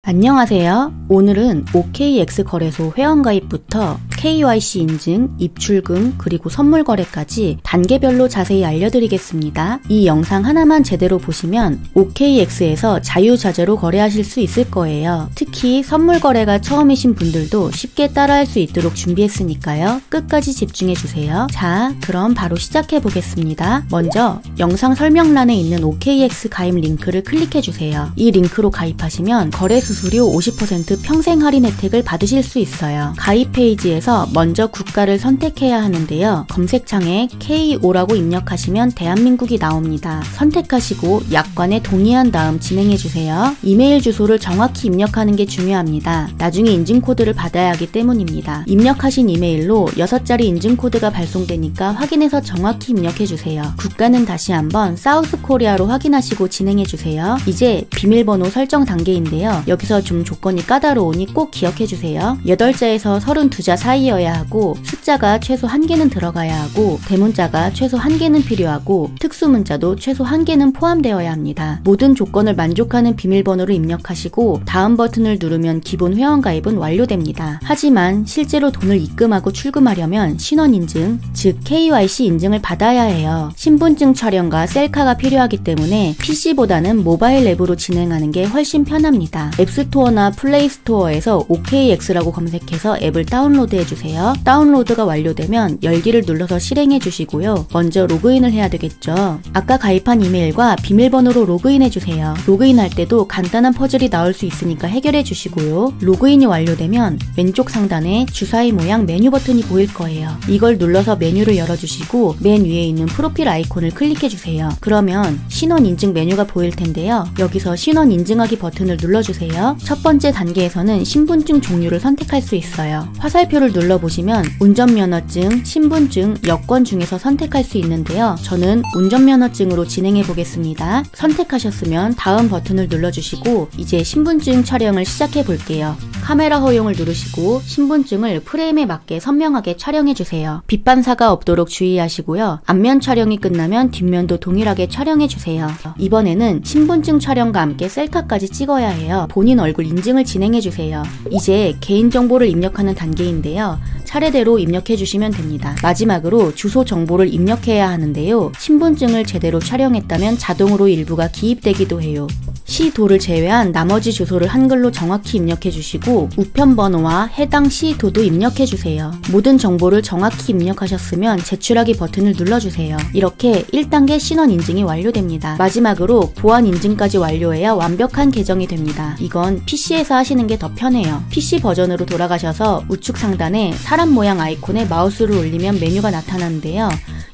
안녕하세요. 오늘은 OKX 거래소 회원가입부터 KYC 인증, 입출금, 그리고 선물 거래까지 단계별로 자세히 알려드리겠습니다. 이 영상 하나만 제대로 보시면 OKX에서 자유자재로 거래하실 수 있을 거예요. 특히 선물 거래가 처음이신 분들도 쉽게 따라할 수 있도록 준비했으니까요. 끝까지 집중해주세요. 자, 그럼 바로 시작해 보겠습니다. 먼저 영상 설명란에 있는 OKX 가입 링크를 클릭해주세요. 이 링크로 가입하시면 거래 수수료 50% 평생 할인 혜택을 받으실 수 있어요. 가입 페이지에서 먼저 국가를 선택해야 하는데요. 검색창에 KO라고 입력하시면 대한민국이 나옵니다. 선택하시고 약관에 동의한 다음 진행해주세요. 이메일 주소를 정확히 입력하는 게 중요합니다. 나중에 인증코드를 받아야 하기 때문입니다. 입력하신 이메일로 6자리 인증코드가 발송되니까 확인해서 정확히 입력해주세요. 국가는 다시 한번 사우스코리아로 확인하시고 진행해주세요. 이제 비밀번호 설정 단계인데요. 여기서 좀 조건이 까다로우니 꼭 기억해주세요. 8자에서 32자 사이여야 하고 숫자가 최소 1개는 들어가야 하고 대문자가 최소 1개는 필요하고 특수문자도 최소 1개는 포함되어야 합니다. 모든 조건을 만족하는 비밀번호를 입력하시고 다음 버튼을 누르면 기본 회원가입은 완료됩니다. 하지만 실제로 돈을 입금하고 출금하려면 신원인증, 즉 KYC 인증을 받아야 해요. 신분증 촬영과 셀카가 필요하기 때문에 PC보다는 모바일 앱으로 진행하는 게 훨씬 편합니다. 앱스토어나 플레이스토어에서 OKX라고 검색해서 앱을 다운로드해주세요. 다운로드가 완료되면 열기를 눌러서 실행해주시고요. 먼저 로그인을 해야 되겠죠. 아까 가입한 이메일과 비밀번호로 로그인해주세요. 로그인할 때도 간단한 퍼즐이 나올 수 있으니까 해결해주시고요. 로그인이 완료되면 왼쪽 상단에 주사위 모양 메뉴 버튼이 보일 거예요. 이걸 눌러서 메뉴를 열어주시고 맨 위에 있는 프로필 아이콘을 클릭해주세요. 그러면 신원 인증 메뉴가 보일 텐데요. 여기서 신원 인증하기 버튼을 눌러주세요. 첫 번째 단계에서는 신분증 종류를 선택할 수 있어요. 화살표를 눌러보시면 운전면허증, 신분증, 여권 중에서 선택할 수 있는데요. 저는 운전면허증으로 진행해 보겠습니다. 선택하셨으면 다음 버튼을 눌러주시고 이제 신분증 촬영을 시작해 볼게요. 카메라 허용을 누르시고 신분증을 프레임에 맞게 선명하게 촬영해주세요. 빛 반사가 없도록 주의하시고요. 앞면 촬영이 끝나면 뒷면도 동일하게 촬영해주세요. 이번에는 신분증 촬영과 함께 셀카까지 찍어야 해요. 본인 얼굴 인증을 진행해주세요. 이제 개인정보를 입력하는 단계인데요. 차례대로 입력해주시면 됩니다. 마지막으로 주소 정보를 입력해야 하는데요. 신분증을 제대로 촬영했다면 자동으로 일부가 기입되기도 해요. 시도를 제외한 나머지 주소를 한글로 정확히 입력해주시고 우편 번호와 해당 시도도 입력해주세요. 모든 정보를 정확히 입력하셨으면 제출하기 버튼을 눌러주세요. 이렇게 1단계 신원 인증이 완료됩니다. 마지막으로 보안 인증까지 완료해야 완벽한 계정이 됩니다. 이건 PC에서 하시는 게 더 편해요. PC 버전으로 돌아가셔서 우측 상단에 사람 모양 아이콘에 마우스를 올리면 메뉴가 나타나는데요.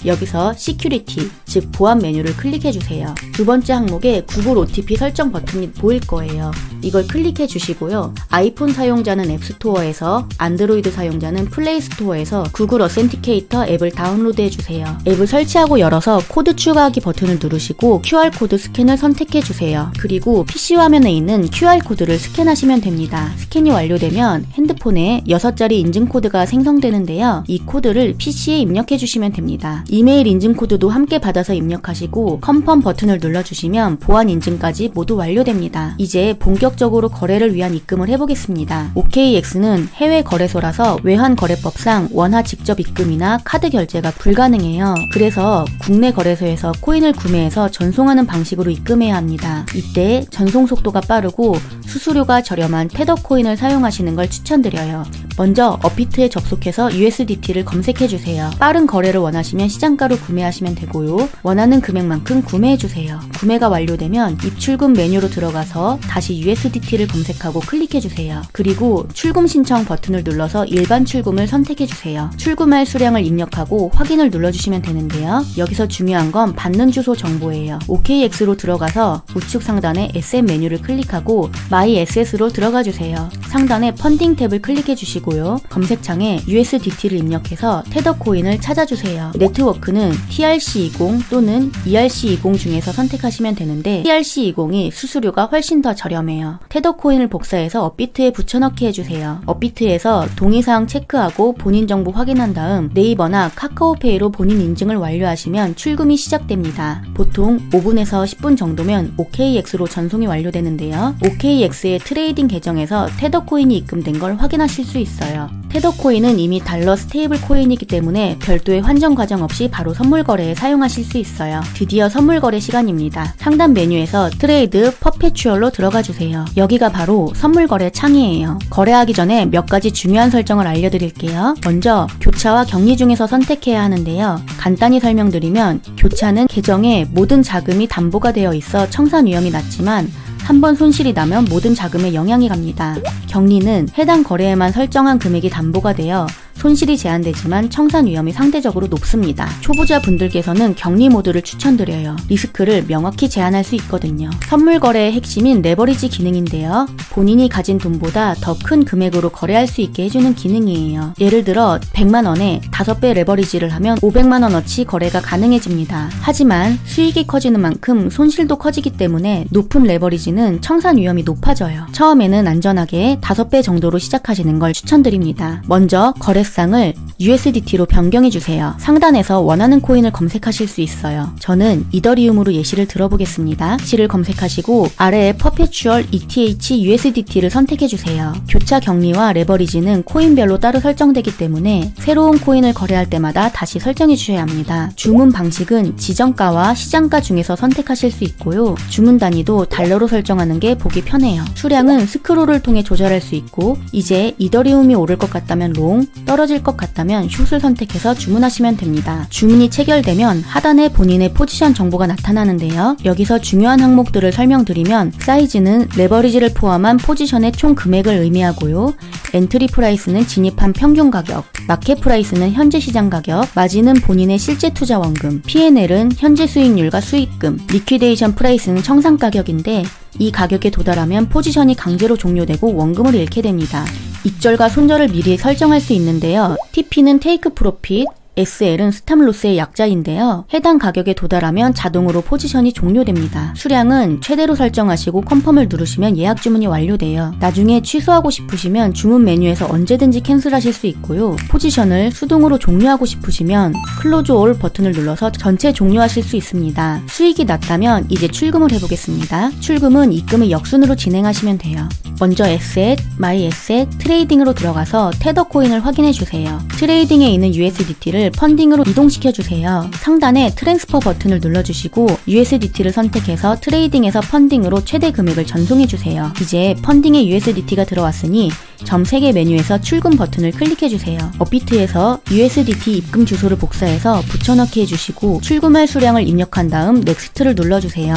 여기서 시큐리티, 즉 보안 메뉴를 클릭해주세요. 두 번째 항목에 구글 OTP 설정 버튼이 보일 거예요. 이걸 클릭해 주시고요. 아이폰 사용자는 앱스토어에서, 안드로이드 사용자는 플레이스토어에서 구글 어센티케이터 앱을 다운로드해 주세요. 앱을 설치하고 열어서 코드 추가하기 버튼을 누르시고 QR코드 스캔을 선택해 주세요. 그리고 PC 화면에 있는 QR코드를 스캔하시면 됩니다. 스캔이 완료되면 핸드폰에 6자리 인증코드가 생성되는데요. 이 코드를 PC에 입력해 주시면 됩니다. 이메일 인증코드도 함께 받아서 입력하시고 컨펌 버튼을 눌러주시면 보안 인증까지 모두 완료됩니다. 이제 본격적으로 거래를 위한 입금을 해보겠습니다. OKX는 해외 거래소라서 외환 거래법상 원화 직접 입금이나 카드 결제가 불가능해요. 그래서 국내 거래소에서 코인을 구매해서 전송하는 방식으로 입금해야 합니다. 이때 전송 속도가 빠르고 수수료가 저렴한 테더 코인을 사용하시는 걸 추천드려요. 먼저 어피트에 접속해서 USDT를 검색해주세요. 빠른 거래를 원하시면 시장가로 구매하시면 되고요. 원하는 금액만큼 구매해주세요. 구매가 완료되면 입출금 메뉴로 들어가서 다시 USDT를 검색하고 클릭해주세요. 그리고 출금 신청 버튼을 눌러서 일반 출금을 선택해주세요. 출금할 수량을 입력하고 확인을 눌러주시면 되는데요. 여기서 중요한 건 받는 주소 정보예요. OKX로 들어가서 우측 상단에 SM 메뉴를 클릭하고 My Ass로 들어가주세요. 상단에 펀딩 탭을 클릭해주시고 누르시고요. 검색창에 USDT를 입력해서 테더코인을 찾아주세요. 네트워크는 TRC20 또는 ERC20 중에서 선택하시면 되는데 TRC20이 수수료가 훨씬 더 저렴해요. 테더코인을 복사해서 업비트에 붙여넣기 해주세요. 업비트에서 동의사항 체크하고 본인 정보 확인한 다음 네이버나 카카오페이로 본인 인증을 완료하시면 출금이 시작됩니다. 보통 5분에서 10분 정도면 OKX로 전송이 완료되는데요. OKX의 트레이딩 계정에서 테더코인이 입금된 걸 확인하실 수 있어요. 테더코인은 이미 달러 스테이블 코인이기 때문에 별도의 환전 과정 없이 바로 선물 거래에 사용하실 수 있어요. 드디어 선물 거래 시간입니다. 상단 메뉴에서 트레이드 퍼페추얼로 들어가 주세요. 여기가 바로 선물 거래 창이에요. 거래하기 전에 몇 가지 중요한 설정을 알려드릴게요. 먼저 교차와 격리 중에서 선택해야 하는데요. 간단히 설명드리면 교차는 계정에 모든 자금이 담보가 되어 있어 청산 위험이 낮지만 한번 손실이 나면 모든 자금에 영향이 갑니다. 격리는 해당 거래에만 설정한 금액이 담보가 되어 손실이 제한되지만 청산 위험이 상대적으로 높습니다. 초보자 분들께서는 격리 모드를 추천드려요. 리스크를 명확히 제한할 수 있거든요. 선물 거래의 핵심인 레버리지 기능인데요. 본인이 가진 돈보다 더 큰 금액으로 거래할 수 있게 해주는 기능이에요. 예를 들어 100만원에 5배 레버리지를 하면 500만원어치 거래가 가능해집니다. 하지만 수익이 커지는 만큼 손실도 커지기 때문에 높은 레버리지는 청산 위험이 높아져요. 처음에는 안전하게 5배 정도로 시작하시는 걸 추천드립니다. 먼저 거래상을 USDT로 변경해주세요. 상단에서 원하는 코인을 검색하실 수 있어요. 저는 이더리움으로 예시를 들어보겠습니다. 예시를 검색하시고 아래에 Perpetual ETH USDT를 선택해주세요. 교차 격리와 레버리지는 코인별로 따로 설정되기 때문에 새로운 코인을 거래할 때마다 다시 설정해주셔야 합니다. 주문 방식은 지정가와 시장가 중에서 선택하실 수 있고요. 주문 단위도 달러로 설정하는 게 보기 편해요. 수량은 스크롤을 통해 조절할 수 있고 이제 이더리움이 오를 것 같다면 롱, 떨어질 것 같다면 숏을 선택해서 주문하시면 됩니다. 주문이 체결되면 하단에 본인의 포지션 정보가 나타나는데요. 여기서 중요한 항목들을 설명드리면 사이즈는 레버리지를 포함한 포지션의 총 금액을 의미하고요. 엔트리 프라이스는 진입한 평균 가격, 마켓 프라이스는 현재 시장 가격, 마진은 본인의 실제 투자 원금, P&L은 현재 수익률과 수익금, 리퀴데이션 프라이스는 청산 가격인데 이 가격에 도달하면 포지션이 강제로 종료되고 원금을 잃게 됩니다. 익절과 손절을 미리 설정할 수 있는데요. TP는 테이크 프로핏, SL은 스탑로스의 약자인데요. 해당 가격에 도달하면 자동으로 포지션이 종료됩니다. 수량은 최대로 설정하시고 컨펌을 누르시면 예약 주문이 완료돼요. 나중에 취소하고 싶으시면 주문 메뉴에서 언제든지 캔슬하실 수 있고요. 포지션을 수동으로 종료하고 싶으시면 클로즈 올 버튼을 눌러서 전체 종료하실 수 있습니다. 수익이 났다면 이제 출금을 해보겠습니다. 출금은 입금을 역순으로 진행하시면 돼요. 먼저 에셋, 마이 에셋, 트레이딩으로 들어가서 테더코인을 확인해주세요. 트레이딩에 있는 USDT를 펀딩으로 이동시켜주세요. 상단에 트랜스퍼 버튼을 눌러주시고 USDT를 선택해서 트레이딩에서 펀딩으로 최대 금액을 전송해주세요. 이제 펀딩에 USDT가 들어왔으니 점 3개 메뉴에서 출금 버튼을 클릭해주세요. 업비트에서 USDT 입금 주소를 복사해서 붙여넣기 해주시고 출금할 수량을 입력한 다음 넥스트를 눌러주세요.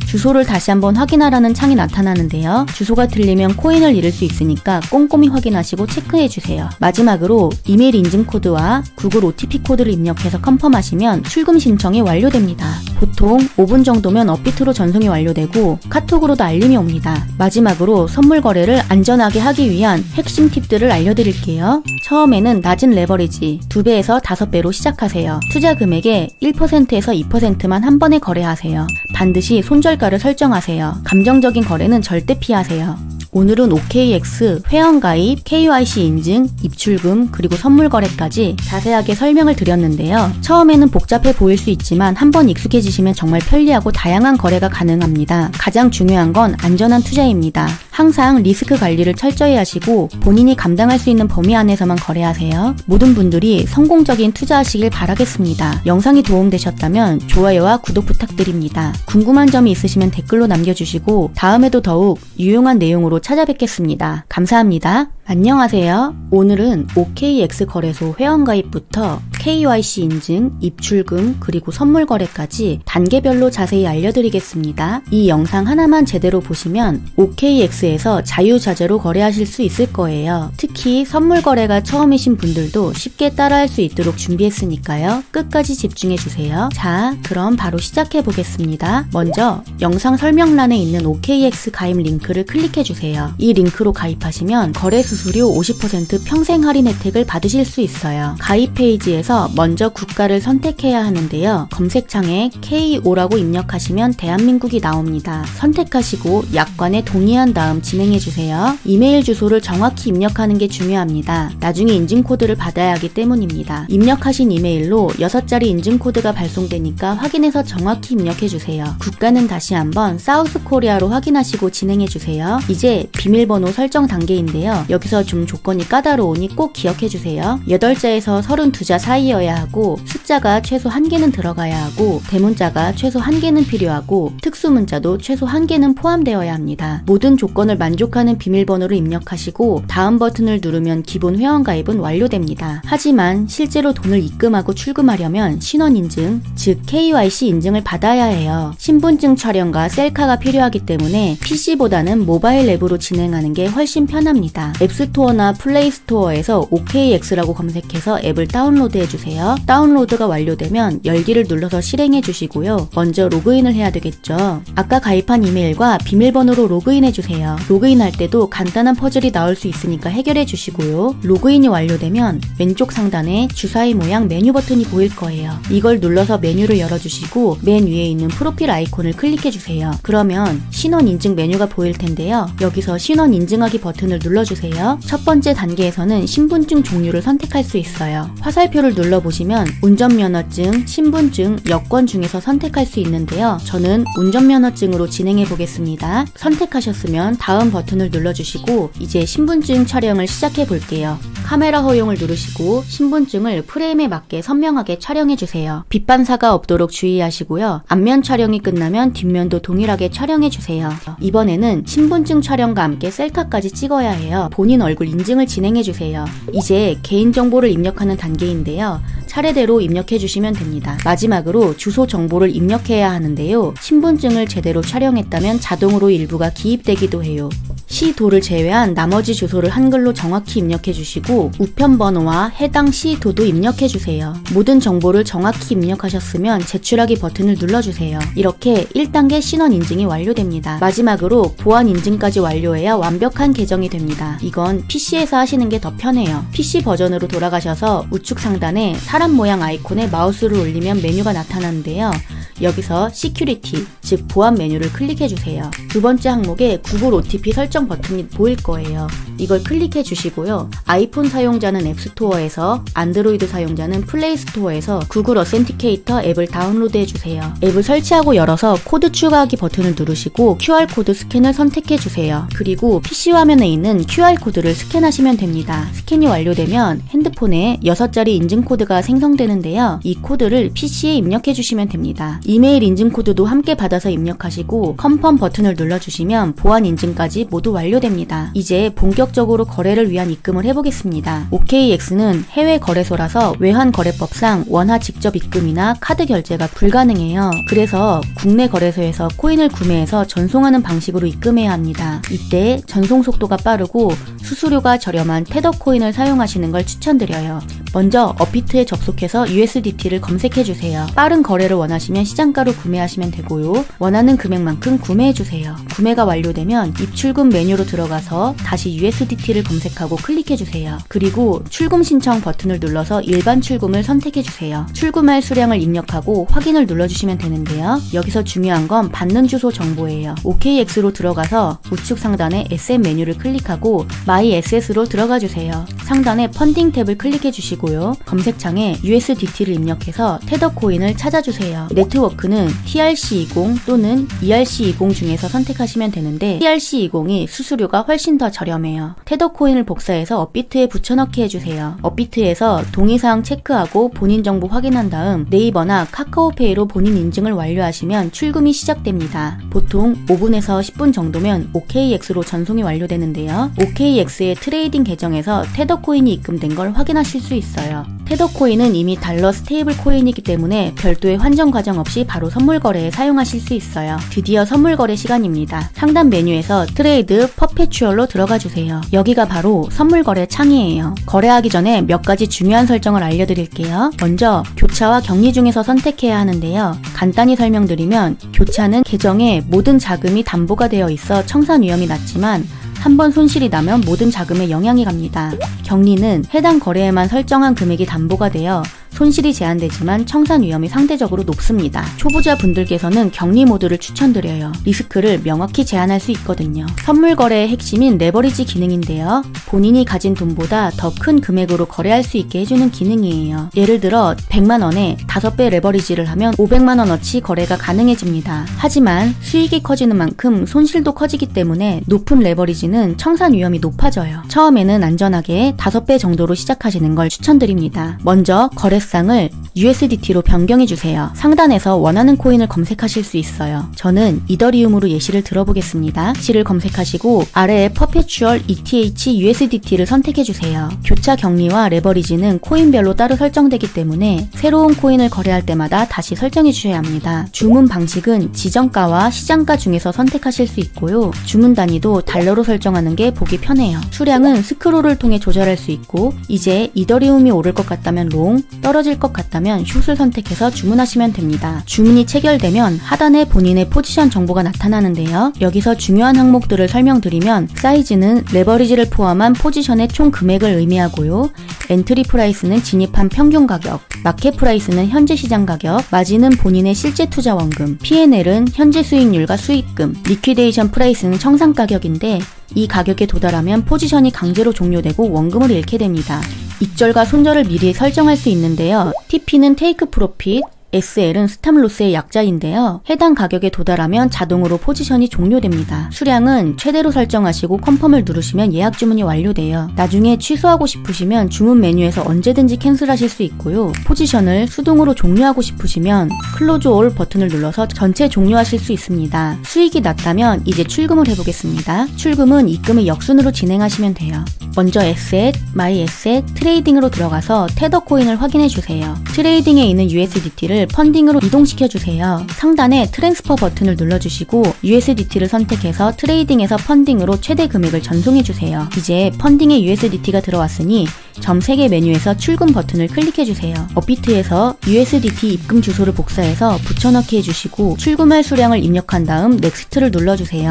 주소를 다시 한번 확인하라는 창이 나타나는데요. 주소가 틀리면 코인을 잃을 수 있으니까 꼼꼼히 확인하시고 체크해주세요. 마지막으로 이메일 인증 코드와 구글 OTP 코드를 입력해서 컨펌하시면 출금 신청이 완료됩니다. 보통 5분 정도면 업비트로 전송이 완료되고 카톡으로도 알림이 옵니다. 마지막으로 선물 거래를 안전하게 하기 위한 핵심 팁들을 알려드릴게요. 처음에는 낮은 레버리지 2배에서 5배로 시작하세요. 투자 금액의 1%에서 2%만 한 번에 거래하세요. 반드시 손절가를 설정하세요. 감정적인 거래는 절대 피하세요. 오늘은 OKX, 회원가입, KYC 인증, 입출금, 그리고 선물 거래까지 자세하게 설명을 드렸는데요. 처음에는 복잡해 보일 수 있지만 한번 익숙해지시면 정말 편리하고 다양한 거래가 가능합니다. 가장 중요한 건 안전한 투자입니다. 항상 리스크 관리를 철저히 하시고 본인이 감당할 수 있는 범위 안에서만 거래하세요. 모든 분들이 성공적인 투자하시길 바라겠습니다. 영상이 도움되셨다면 좋아요와 구독 부탁드립니다. 궁금한 점이 있으시면 댓글로 남겨주시고 다음에도 더욱 유용한 내용으로 찾아뵙겠습니다. 감사합니다. 안녕하세요. 오늘은 OKX 거래소 회원가입부터 KYC 인증, 입출금, 그리고 선물 거래까지 단계별로 자세히 알려드리겠습니다. 이 영상 하나만 제대로 보시면 OKX에서 자유자재로 거래하실 수 있을 거예요. 특히 선물 거래가 처음이신 분들도 쉽게 따라할 수 있도록 준비했으니까요. 끝까지 집중해주세요. 자, 그럼 바로 시작해 보겠습니다. 먼저 영상 설명란에 있는 OKX 가입 링크를 클릭해주세요. 눌러주세요. 이 링크로 가입하시면 거래 수수료 50% 평생 할인 혜택을 받으실 수 있어요. 가입 페이지에서 먼저 국가를 선택해야 하는데요. 검색창에 KO라고 입력하시면 대한민국이 나옵니다. 선택하시고 약관에 동의한 다음 진행해주세요. 이메일 주소를 정확히 입력하는 게 중요합니다. 나중에 인증코드를 받아야 하기 때문입니다. 입력하신 이메일로 6자리 인증코드가 발송되니까 확인해서 정확히 입력해주세요. 국가는 다시 한번 사우스코리아로 확인하시고 진행해주세요. 이제 비밀번호 설정 단계인데요. 여기서 좀 조건이 까다로우니 꼭 기억해주세요. 8자에서 32자 사이여야 하고 숫자가 최소 1개는 들어가야 하고 대문자가 최소 1개는 필요하고 특수문자도 최소 1개는 포함되어야 합니다. 모든 조건을 만족하는 비밀번호를 입력하시고 다음 버튼을 누르면 기본 회원가입은 완료됩니다. 하지만 실제로 돈을 입금하고 출금하려면 신원인증, 즉 KYC 인증을 받아야 해요. 신분증 촬영과 셀카가 필요하기 때문에 PC보다는 모바일 앱으로 진행하는 게 훨씬 편합니다. 앱스토어나 플레이스토어에서 OKX라고 검색해서 앱을 다운로드해주세요. 다운로드가 완료되면 열기를 눌러서 실행해주시고요. 먼저 로그인을 해야 되겠죠. 아까 가입한 이메일과 비밀번호로 로그인해주세요. 로그인할 때도 간단한 퍼즐이 나올 수 있으니까 해결해주시고요. 로그인이 완료되면 왼쪽 상단에 주사위 모양 메뉴 버튼이 보일 거예요. 이걸 눌러서 메뉴를 열어주시고 맨 위에 있는 프로필 아이콘을 클릭해주세요. 그러면 신원 인증 메뉴가 보일 텐데요. 여기서 신원 인증하기 버튼을 눌러주세요. 첫 번째 단계에서는 신분증 종류를 선택할 수 있어요. 화살표를 눌러보시면 운전면허증, 신분증, 여권 중에서 선택할 수 있는데요. 저는 운전면허증으로 진행해 보겠습니다. 선택하셨으면 다음 버튼을 눌러주시고 이제 신분증 촬영을 시작해 볼게요. 카메라 허용을 누르시고 신분증을 프레임에 맞게 선명하게 촬영해주세요. 빛 반사가 없도록 주의하시고요. 앞면 촬영이 끝나면 뒷면도 동일하게 촬영해주세요. 이번에는 신분증 촬영과 함께 셀카까지 찍어야 해요. 본인 얼굴 인증을 진행해주세요. 이제 개인정보를 입력하는 단계인데요. 차례대로 입력해주시면 됩니다. 마지막으로 주소 정보를 입력해야 하는데요. 신분증을 제대로 촬영했다면 자동으로 일부가 기입되기도 해요. 시도를 제외한 나머지 주소를 한글로 정확히 입력해주시고 우편 번호와 해당 시도도 입력해주세요. 모든 정보를 정확히 입력하셨으면 제출하기 버튼을 눌러주세요. 이렇게 1단계 신원 인증이 완료됩니다. 마지막으로 보안 인증까지 완료해야 완벽한 계정이 됩니다. 이건 PC에서 하시는 게 더 편해요. PC 버전으로 돌아가셔서 우측 상단에 사람 모양 아이콘에 마우스를 올리면 메뉴가 나타나는데요. 여기서 시큐리티, 즉 보안 메뉴를 클릭해주세요. 두 번째 항목에 구글 OTP 설정 버튼이 보일 거예요. 이걸 클릭해 주시고요. 아이폰 사용자는 앱스토어에서, 안드로이드 사용자는 플레이스토어에서 구글 어센티케이터 앱을 다운로드해 주세요. 앱을 설치하고 열어서 코드 추가하기 버튼을 누르시고 QR코드 스캔을 선택해 주세요. 그리고 PC 화면에 있는 QR코드를 스캔하시면 됩니다. 스캔이 완료되면 핸드폰에 6자리 인증코드가 생성되는데요. 이 코드를 PC에 입력해 주시면 됩니다. 이메일 인증코드도 함께 받아서 입력하시고 컨펌 버튼을 눌러주시면 보안 인증까지 모두 완료됩니다. 이제 본격적으로 거래를 위한 입금을 해보겠습니다. OKX는 해외 거래소라서 외환거래법상 원화 직접 입금이나 카드 결제가 불가능해요. 그래서 국내 거래소에서 코인을 구매해서 전송하는 방식으로 입금해야 합니다. 이때 전송 속도가 빠르고 수수료가 저렴한 테더 코인을 사용하시는 걸 추천드려요. 먼저 업비트에 접속해서 USDT를 검색해주세요. 빠른 거래를 원하시면 시장가로 구매하시면 되고요. 원하는 금액만큼 구매해주세요. 구매가 완료되면 입출금 메뉴로 들어가서 다시 USDT를 검색하고 클릭해주세요. 그리고 출금 신청 버튼을 눌러서 일반 출금을 선택해주세요. 출금할 수량을 입력하고 확인을 눌러주시면 되는데요. 여기서 중요한 건 받는 주소 정보예요. OKX로 들어가서 우측 상단에 SM 메뉴를 클릭하고 My Ass로 들어가주세요. 상단에 펀딩 탭을 클릭해주시고요. 검색창에 USDT를 입력해서 테더 코인을 찾아주세요. 네트워크는 TRC20 또는 ERC20 중에서 선택하시면 되는데 TRC20이 수수료가 훨씬 더 저렴해요. 테더 코인을 복사해서 업비트에 붙여넣기 해주세요. 업비트에서 동의사항 체크하고 본인 정보 확인한 다음 네이버나 카카오페이로 본인 인증을 완료하시면 출금이 시작됩니다. 보통 5분에서 10분 정도면 OKX로 전송이 완료되는데요. OKX의 트레이딩 계정에서 테더 코인이 입금된 걸 확인하실 수 있어요. 테더 코인은 이미 달러 스테이블 코인이기 때문에 별도의 환전 과정 없이 바로 선물 거래에 사용하실 수 있어요. 드디어 선물 거래 시간입니다. 상단 메뉴에서 트레이드 퍼페추얼로 들어가 주세요. 여기가 바로 선물 거래 창이에요. 거래하기 전에 몇 가지 중요한 설정을 알려드릴게요. 먼저 교차와 격리 중에서 선택해야 하는데요. 간단히 설명드리면 교차는 계정에 모든 자금이 담보가 되어 있어 청산 위험이 낮지만 한번 손실이 나면 모든 자금에 영향이 갑니다. 격리는 해당 거래에만 설정한 금액이 담보가 되어 손실이 제한되지만 청산 위험이 상대적으로 높습니다. 초보자 분들께서는 격리 모드를 추천드려요. 리스크를 명확히 제한할 수 있거든요. 선물 거래의 핵심인 레버리지 기능인데요. 본인이 가진 돈보다 더 큰 금액으로 거래할 수 있게 해주는 기능이에요. 예를 들어 100만원에 5배 레버리지를 하면 500만원어치 거래가 가능해집니다. 하지만 수익이 커지는 만큼 손실도 커지기 때문에 높은 레버리지는 청산 위험이 높아져요. 처음에는 안전하게 5배 정도로 시작하시는 걸 추천드립니다. 먼저 거래상을 USDT로 변경해주세요. 상단에서 원하는 코인을 검색하실 수 있어요. 저는 이더리움으로 예시를 들어보겠습니다. X를 검색하시고 아래에 Perpetual ETH USDT를 선택해주세요. 교차 격리와 레버리지는 코인별로 따로 설정되기 때문에 새로운 코인을 거래할 때마다 다시 설정해주셔야 합니다. 주문 방식은 지정가와 시장가 중에서 선택하실 수 있고요. 주문 단위도 달러로 설정하는 게 보기 편해요. 수량은 스크롤을 통해 조절할 수 있고 이제 이더리움이 오를 것 같다면 롱, 떨어질 것 같다면 숏을 선택해서 주문하시면 됩니다. 주문이 체결되면 하단에 본인의 포지션 정보가 나타나는데요. 여기서 중요한 항목들을 설명드리면 사이즈는 레버리지를 포함한 포지션의 총 금액을 의미하고요. 엔트리 프라이스는 진입한 평균 가격, 마켓 프라이스는 현재 시장 가격, 마진은 본인의 실제 투자 원금, P&L은 현재 수익률과 수익금, 리퀴데이션 프라이스는 청산 가격인데 이 가격에 도달하면 포지션이 강제로 종료되고 원금을 잃게 됩니다. 익절과 손절을 미리 설정할 수 있는데요. TP는 테이크 프로핏, SL은 스탑로스의 약자인데요. 해당 가격에 도달하면 자동으로 포지션이 종료됩니다. 수량은 최대로 설정하시고 컨펌을 누르시면 예약 주문이 완료돼요. 나중에 취소하고 싶으시면 주문 메뉴에서 언제든지 캔슬하실 수 있고요. 포지션을 수동으로 종료하고 싶으시면 클로즈 올 버튼을 눌러서 전체 종료하실 수 있습니다. 수익이 났다면 이제 출금을 해보겠습니다. 출금은 입금을 역순으로 진행하시면 돼요. 먼저 에셋, 마이 에셋, 트레이딩으로 들어가서 테더 코인을 확인해 주세요. 트레이딩에 있는 USDT를 펀딩으로 이동시켜주세요. 상단에 트랜스퍼 버튼을 눌러주시고 USDT를 선택해서 트레이딩에서 펀딩으로 최대 금액을 전송해주세요. 이제 펀딩에 USDT가 들어왔으니 점 3개 메뉴에서 출금 버튼을 클릭해주세요. 업비트에서 USDT 입금 주소를 복사해서 붙여넣기 해주시고 출금할 수량을 입력한 다음 넥스트를 눌러주세요.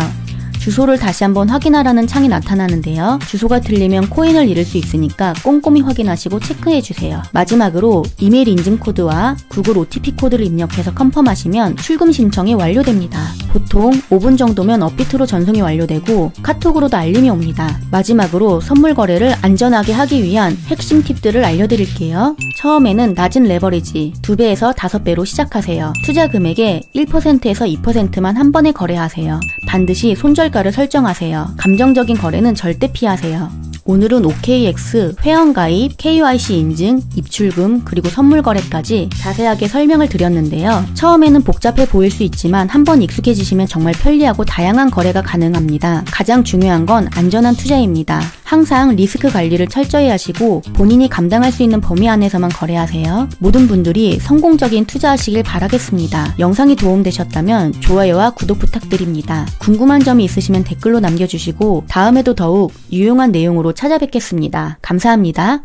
주소를 다시 한번 확인하라는 창이 나타나는데요. 주소가 틀리면 코인을 잃을 수 있으니까 꼼꼼히 확인하시고 체크해주세요. 마지막으로 이메일 인증 코드와 구글 OTP 코드를 입력해서 컨펌하시면 출금 신청이 완료됩니다. 보통 5분 정도면 업비트로 전송이 완료되고 카톡으로도 알림이 옵니다. 마지막으로 선물 거래를 안전하게 하기 위한 핵심 팁들을 알려드릴게요. 처음에는 낮은 레버리지 2배에서 5배로 시작하세요. 투자 금액의 1%에서 2%만 한 번에 거래하세요. 반드시 손절가를 설정하세요. 감정적인 거래는 절대 피하세요. 오늘은 OKX, 회원가입, KYC 인증, 입출금, 그리고 선물 거래까지 자세하게 설명을 드렸는데요. 처음에는 복잡해 보일 수 있지만 한번 익숙해지시면 정말 편리하고 다양한 거래가 가능합니다. 가장 중요한 건 안전한 투자입니다. 항상 리스크 관리를 철저히 하시고 본인이 감당할 수 있는 범위 안에서만 거래하세요. 모든 분들이 성공적인 투자하시길 바라겠습니다. 영상이 도움되셨다면 좋아요와 구독 부탁드립니다. 궁금한 점이 있으시면 댓글로 남겨주시고 다음에도 더욱 유용한 내용으로 찾아뵙겠습니다. 감사합니다.